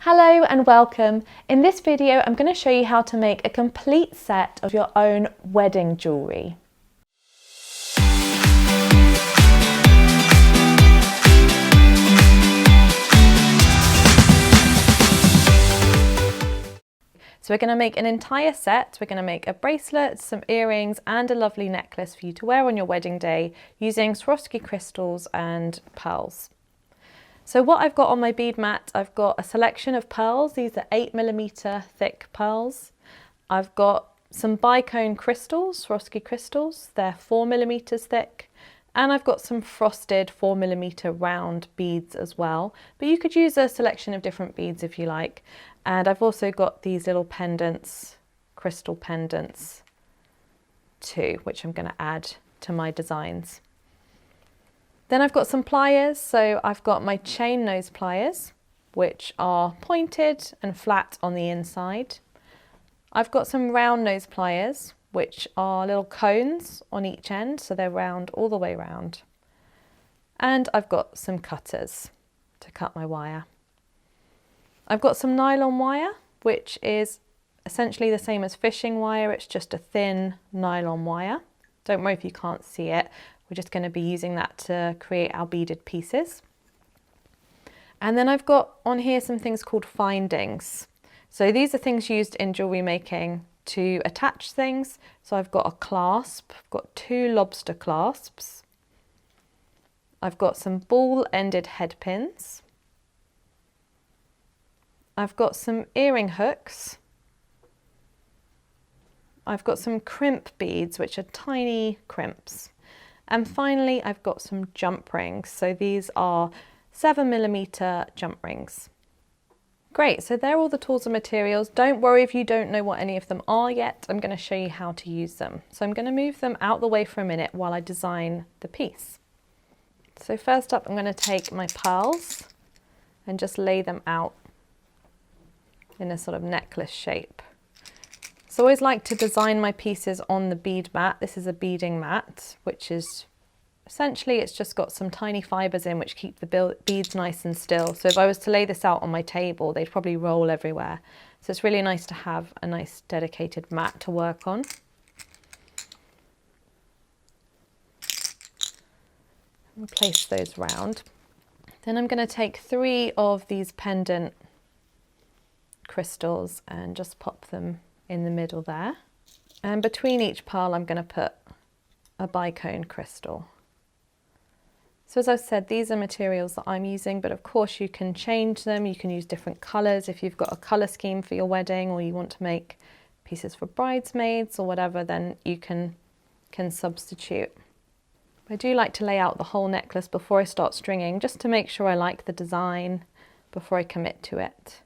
Hello and welcome. In this video, I'm going to show you how to make a complete set of your own wedding jewellery. So we're going to make an entire set. We're going to make a bracelet, some earrings and a lovely necklace for you to wear on your wedding day using Swarovski crystals and pearls. So what I've got on my bead mat, I've got a selection of pearls. These are 8mm thick pearls. I've got some bicone crystals, Swarovski crystals. They're 4mm thick. And I've got some frosted 4mm round beads as well. But you could use a selection of different beads if you like. And I've also got these little pendants, crystal pendants too, which I'm going to add to my designs. Then I've got some pliers, so I've got my chain nose pliers, which are pointed and flat on the inside. I've got some round nose pliers, which are little cones on each end, so they're round all the way round. And I've got some cutters to cut my wire. I've got some nylon wire, which is essentially the same as fishing wire, it's just a thin nylon wire. Don't worry if you can't see it. We're just going to be using that to create our beaded pieces. And then I've got on here some things called findings. So these are things used in jewellery making to attach things. So I've got a clasp, I've got 2 lobster clasps. I've got some ball-ended head pins. I've got some earring hooks. I've got some crimp beads, which are tiny crimps. And finally, I've got some jump rings. So these are 7mm jump rings. Great, so they're all the tools and materials. Don't worry if you don't know what any of them are yet. I'm going to show you how to use them. So I'm going to move them out the way for a minute while I design the piece. So first up, I'm going to take my pearls and just lay them out in a sort of necklace shape. So I always like to design my pieces on the bead mat. This is a beading mat, which is essentially, it's just got some tiny fibres in which keep the beads nice and still. So if I was to lay this out on my table, they'd probably roll everywhere. So it's really nice to have a nice dedicated mat to work on. And place those round. Then I'm going to take 3 of these pendant crystals and just pop them in the middle there, and between each pearl I'm going to put a bicone crystal. So as I've said, these are materials that I'm using, but of course you can change them. You can use different colours if you've got a colour scheme for your wedding, or you want to make pieces for bridesmaids or whatever, then you can substitute. I do like to lay out the whole necklace before I start stringing, just to make sure I like the design before I commit to it.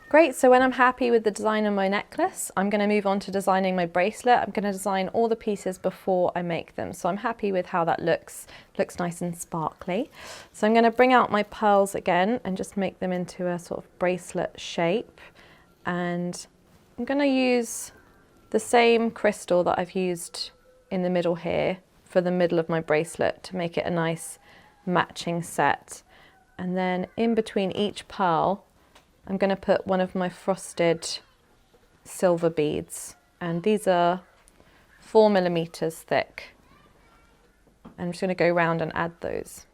Great, so when I'm happy with the design of my necklace, I'm going to move on to designing my bracelet. I'm going to design all the pieces before I make them. So I'm happy with how that looks. Looks nice and sparkly. So I'm going to bring out my pearls again and just make them into a sort of bracelet shape. And I'm going to use the same crystal that I've used in the middle here for the middle of my bracelet to make it a nice matching set. And then in between each pearl, I'm going to put one of my frosted silver beads, and these are 4mm thick. I'm just going to go around and add those.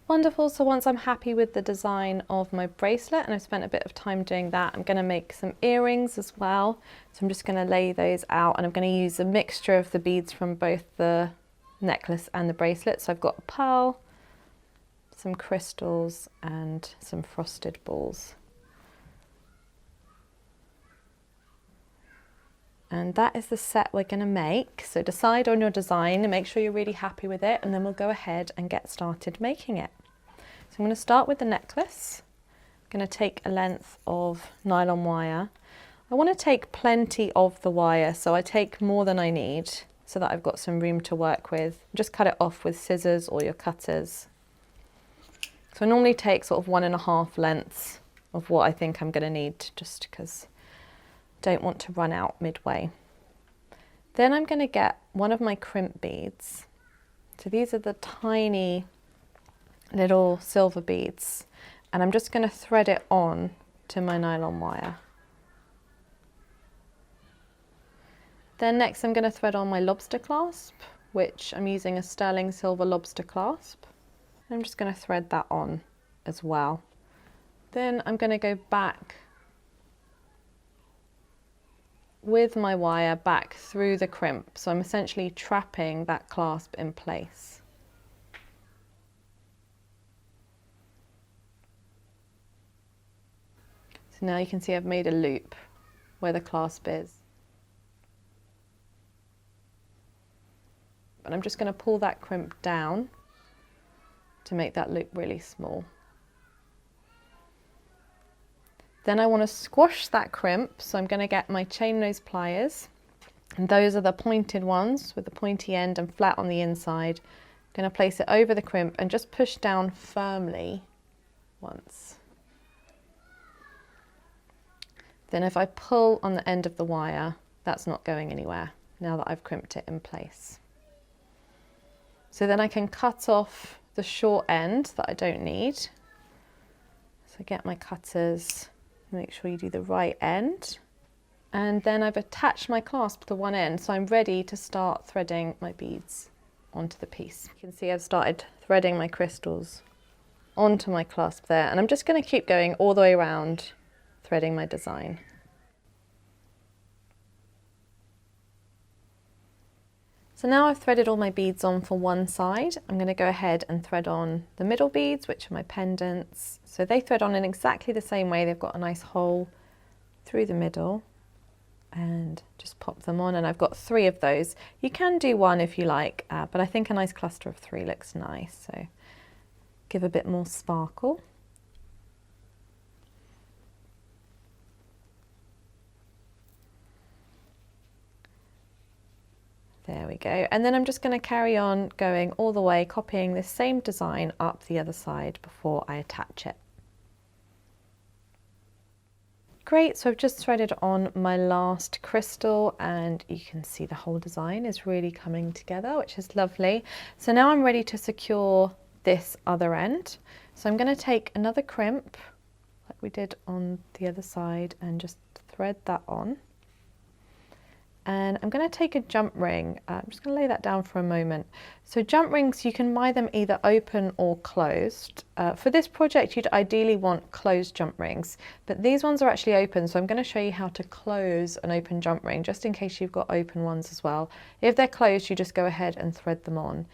Wonderful, so once I'm happy with the design of my bracelet, and I've spent a bit of time doing that, I'm going to make some earrings as well. So I'm just going to lay those out, and I'm going to use a mixture of the beads from both the necklace and the bracelet. So I've got a pearl, some crystals and some frosted balls. And that is the set we're going to make. So decide on your design and make sure you're really happy with it, and then we'll go ahead and get started making it. So I'm going to start with the necklace. I'm going to take a length of nylon wire. I want to take plenty of the wire, so I take more than I need, so that I've got some room to work with. Just cut it off with scissors or your cutters. So I normally take sort of 1.5 lengths of what I think I'm going to need, just because I don't want to run out midway. Then I'm going to get one of my crimp beads. So these are the tiny little silver beads, and I'm just going to thread it on to my nylon wire. Then next I'm going to thread on my lobster clasp, which I'm using a sterling silver lobster clasp. I'm just going to thread that on as well. Then I'm going to go back with my wire back through the crimp, so I'm essentially trapping that clasp in place. So now you can see I've made a loop where the clasp is. But I'm just going to pull that crimp down to make that loop really small. Then I want to squash that crimp, so I'm going to get my chain nose pliers, and those are the pointed ones with the pointy end and flat on the inside. I'm going to place it over the crimp and just push down firmly once. Then if I pull on the end of the wire, that's not going anywhere now that I've crimped it in place. So then I can cut off the short end that I don't need. So get my cutters, make sure you do the right end. And then I've attached my clasp to one end, so I'm ready to start threading my beads onto the piece. You can see I've started threading my crystals onto my clasp there, and I'm just going to keep going all the way around threading my design. So now I've threaded all my beads on for one side. I'm going to go ahead and thread on the middle beads, which are my pendants. So they thread on in exactly the same way. They've got a nice hole through the middle, and just pop them on, and I've got 3 of those. You can do 1 if you like, but I think a nice cluster of 3 looks nice, so give a bit more sparkle. There we go, and then I'm just going to carry on going all the way, copying this same design up the other side before I attach it. Great, so I've just threaded on my last crystal, and you can see the whole design is really coming together, which is lovely. So now I'm ready to secure this other end. So I'm going to take another crimp like we did on the other side and just thread that on. And I'm going to take a jump ring. I'm just going to lay that down for a moment. So jump rings, you can buy them either open or closed. For this project, you'd ideally want closed jump rings, but these ones are actually open. So I'm going to show you how to close an open jump ring, just in case you've got open ones as well. If they're closed, you just go ahead and thread them on.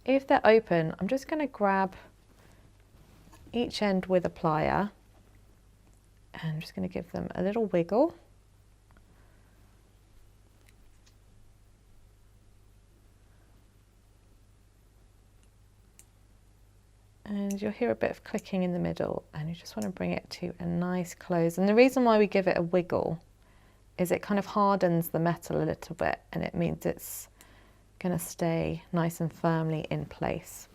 If they're open, I'm just going to grab each end with a plier, and I'm just going to give them a little wiggle. And you'll hear a bit of clicking in the middle, and you just want to bring it to a nice close. And the reason why we give it a wiggle is it kind of hardens the metal a little bit, and it means it's going to stay nice and firmly in place.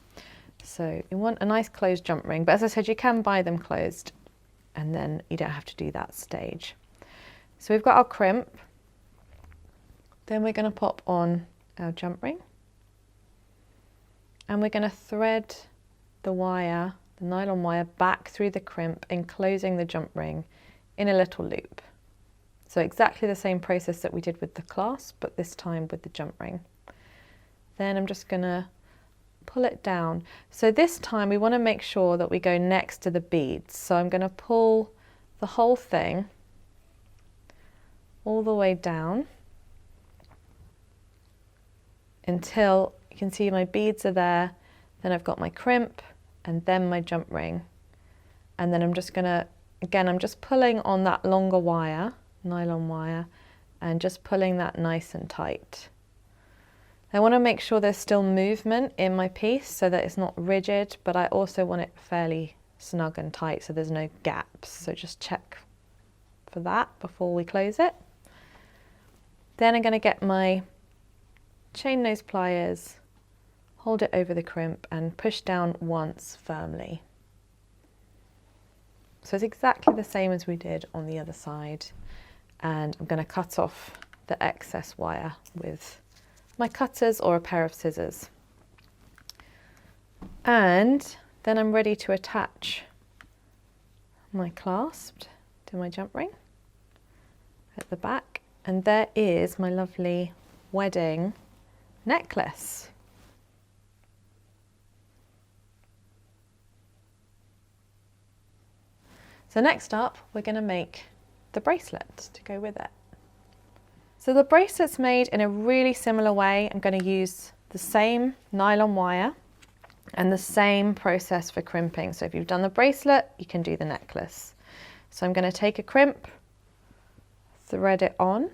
So you want a nice closed jump ring, but as I said, you can buy them closed, and then you don't have to do that stage. So we've got our crimp, then we're going to pop on our jump ring, and we're going to thread the wire, the nylon wire, back through the crimp, enclosing the jump ring in a little loop. So exactly the same process that we did with the clasp, but this time with the jump ring. Then I'm just going to pull it down. So this time we want to make sure that we go next to the beads. So I'm going to pull the whole thing all the way down until you can see my beads are there. Then I've got my crimp, and then my jump ring, and then I'm just gonna, again, I'm just pulling on that longer wire, nylon wire, and just pulling that nice and tight. I want to make sure there's still movement in my piece so that it's not rigid, but I also want it fairly snug and tight so there's no gaps, so just check for that before we close it. Then I'm going to get my chain nose pliers, hold it over the crimp and push down once firmly. So it's exactly the same as we did on the other side, and I'm going to cut off the excess wire with my cutters or a pair of scissors. And then I'm ready to attach my clasp to my jump ring at the back. And there is my lovely wedding necklace. So next up, we're going to make the bracelet to go with it. So the bracelet's made in a really similar way. I'm going to use the same nylon wire and the same process for crimping. So if you've done the bracelet, you can do the necklace. So I'm going to take a crimp, thread it on,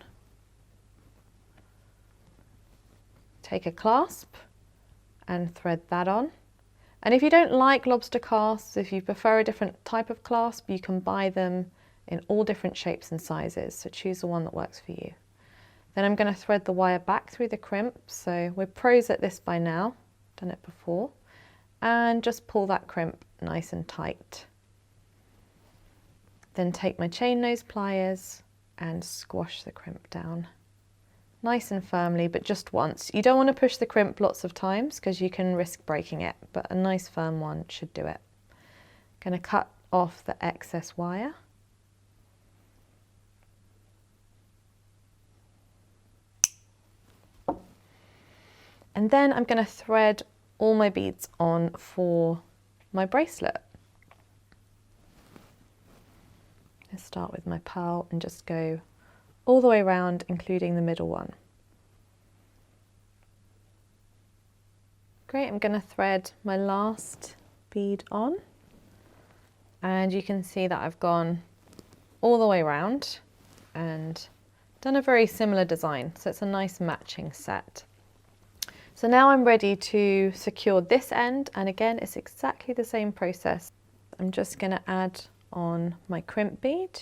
take a clasp and thread that on. And if you don't like lobster clasps, if you prefer a different type of clasp, you can buy them in all different shapes and sizes. So choose the one that works for you. Then I'm going to thread the wire back through the crimp. So we're pros at this by now, done it before. And just pull that crimp nice and tight. Then take my chain nose pliers and squash the crimp down. Nice and firmly, but just once. You don't want to push the crimp lots of times because you can risk breaking it, but a nice firm one should do it. Going to cut off the excess wire. And then I'm going to thread all my beads on for my bracelet. Let's start with my pearl and just go all the way around, including the middle one. Great, I'm going to thread my last bead on, and you can see that I've gone all the way around and done a very similar design, so it's a nice matching set. So now I'm ready to secure this end, and again it's exactly the same process. I'm just going to add on my crimp bead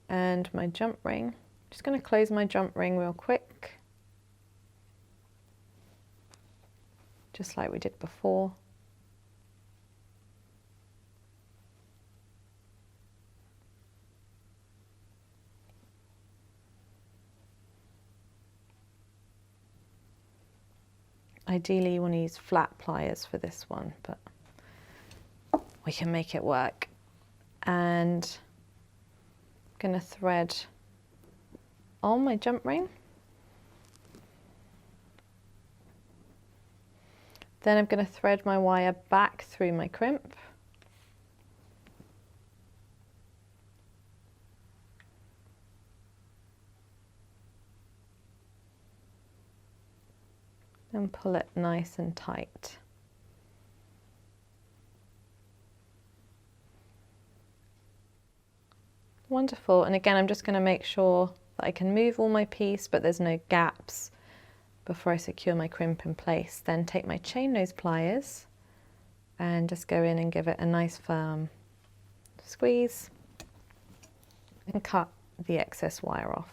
and my jump ring. Just going to close my jump ring real quick, just like we did before. Ideally you want to use flat pliers for this one, but we can make it work. And I'm going to thread on my jump ring. Then I'm going to thread my wire back through my crimp. And pull it nice and tight. Wonderful. And again, I'm just going to make sure that I can move all my piece, but there's no gaps before I secure my crimp in place. Then take my chain nose pliers and just go in and give it a nice firm squeeze and cut the excess wire off.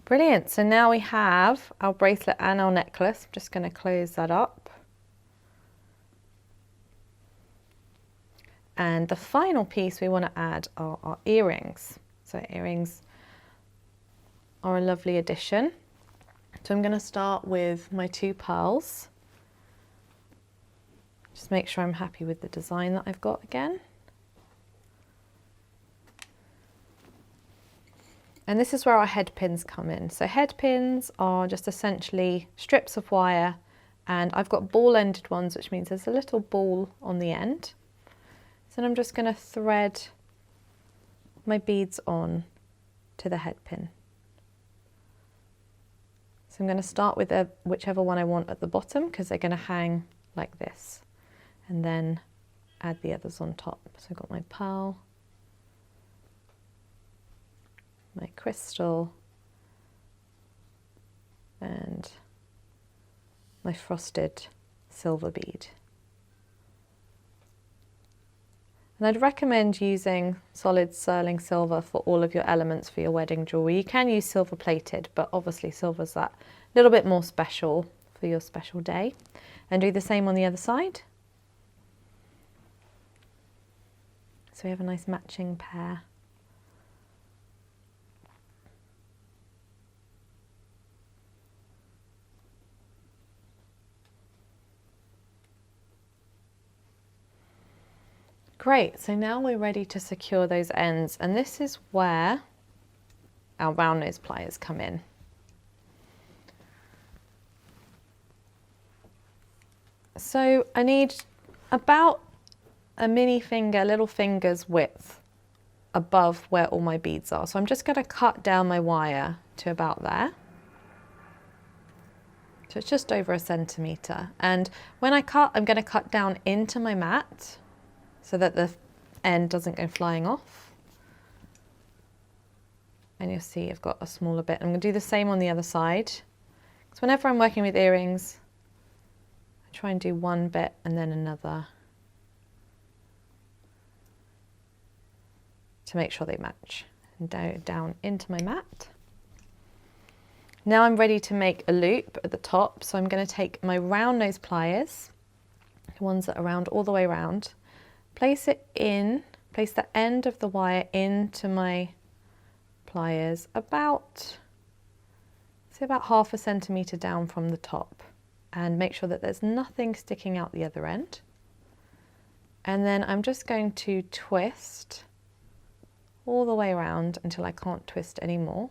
Brilliant, so now we have our bracelet and our necklace. I'm just going to close that up. And the final piece we want to add are our earrings. So earrings are a lovely addition. So I'm going to start with my 2 pearls. Just make sure I'm happy with the design that I've got again. And this is where our head pins come in. So head pins are just essentially strips of wire, and I've got ball-ended ones, which means there's a little ball on the end. So I'm just going to thread my beads on to the head pin. So I'm going to start with whichever one I want at the bottom, because they're going to hang like this, and then add the others on top. So I've got my pearl, my crystal, and my frosted silver bead. And I'd recommend using solid sterling silver for all of your elements for your wedding jewellery. You can use silver plated, but obviously silver's that little bit more special for your special day. And do the same on the other side. So we have a nice matching pair. Great, so now we're ready to secure those ends, and this is where our round nose pliers come in. So I need about a mini finger, little finger's width above where all my beads are. So I'm just going to cut down my wire to about there. So it's just over 1 centimetre. And when I cut, I'm going to cut down into my mat so that the end doesn't go flying off. And you'll see I've got a smaller bit. I'm going to do the same on the other side. Because whenever I'm working with earrings, I try and do one bit and then another to make sure they match. And down into my mat. Now I'm ready to make a loop at the top, so I'm going to take my round nose pliers, the ones that are round all the way around, place the end of the wire into my pliers about, say about 1/2 centimetre down from the top, and make sure that there's nothing sticking out the other end. And then I'm just going to twist all the way around until I can't twist anymore.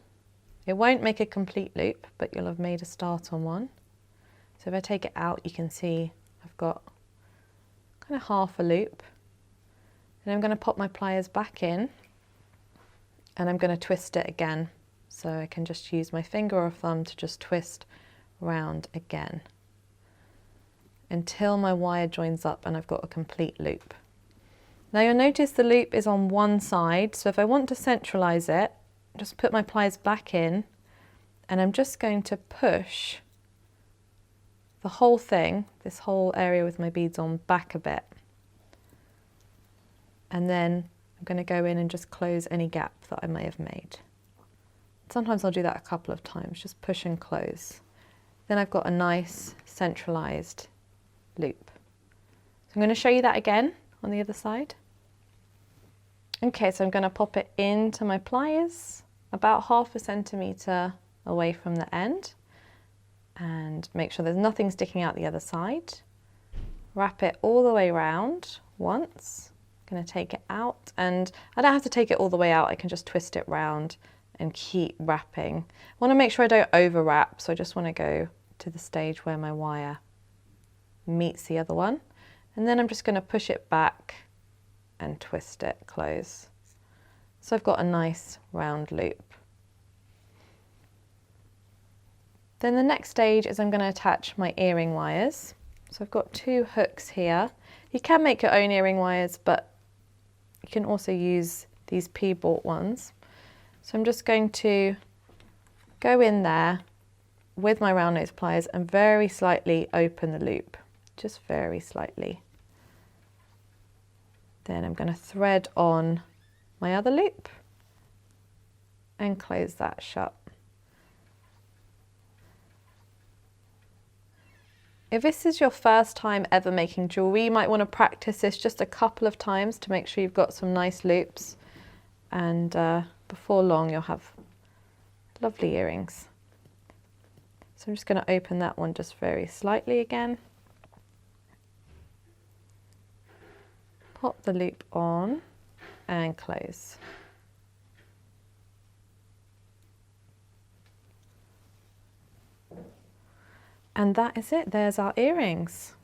It won't make a complete loop, but you'll have made a start on one. So if I take it out, you can see I've got kind of half a loop. And I'm going to pop my pliers back in and I'm going to twist it again. So I can just use my finger or thumb to just twist round again until my wire joins up and I've got a complete loop. Now you'll notice the loop is on one side, so if I want to centralize it, just put my pliers back in and I'm just going to push the whole thing, this whole area with my beads on, back a bit. And then I'm going to go in and just close any gap that I may have made. Sometimes I'll do that a couple of times, just push and close. Then I've got a nice centralized loop. So I'm going to show you that again on the other side. Okay, so I'm going to pop it into my pliers about 1/2 centimetre away from the end and make sure there's nothing sticking out the other side. Wrap it all the way around once. I'm going to take it out, and I don't have to take it all the way out, I can just twist it round and keep wrapping. I want to make sure I don't over wrap, so I just want to go to the stage where my wire meets the other one, and then I'm just going to push it back and twist it close. So I've got a nice round loop. Then the next stage is I'm going to attach my earring wires. So I've got 2 hooks here. You can make your own earring wires, but you can also use these P-bought ones. So I'm just going to go in there with my round nose pliers and very slightly open the loop, just very slightly. Then I'm going to thread on my other loop and close that shut. If this is your first time ever making jewellery, you might want to practice this just a couple of times to make sure you've got some nice loops, and before long you'll have lovely earrings. So I'm just going to open that one just very slightly again. Pop the loop on and close. And that is it, there's our earrings.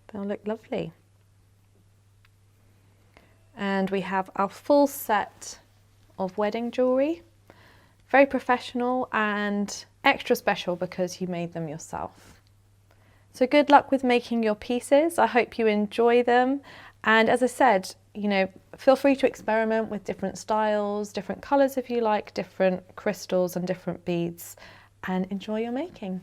They'll look lovely. And we have our full set of wedding jewellery. Very professional and extra special because you made them yourself. So good luck with making your pieces. I hope you enjoy them. And as I said, you know, feel free to experiment with different styles, different colours if you like, different crystals and different beads, and enjoy your making.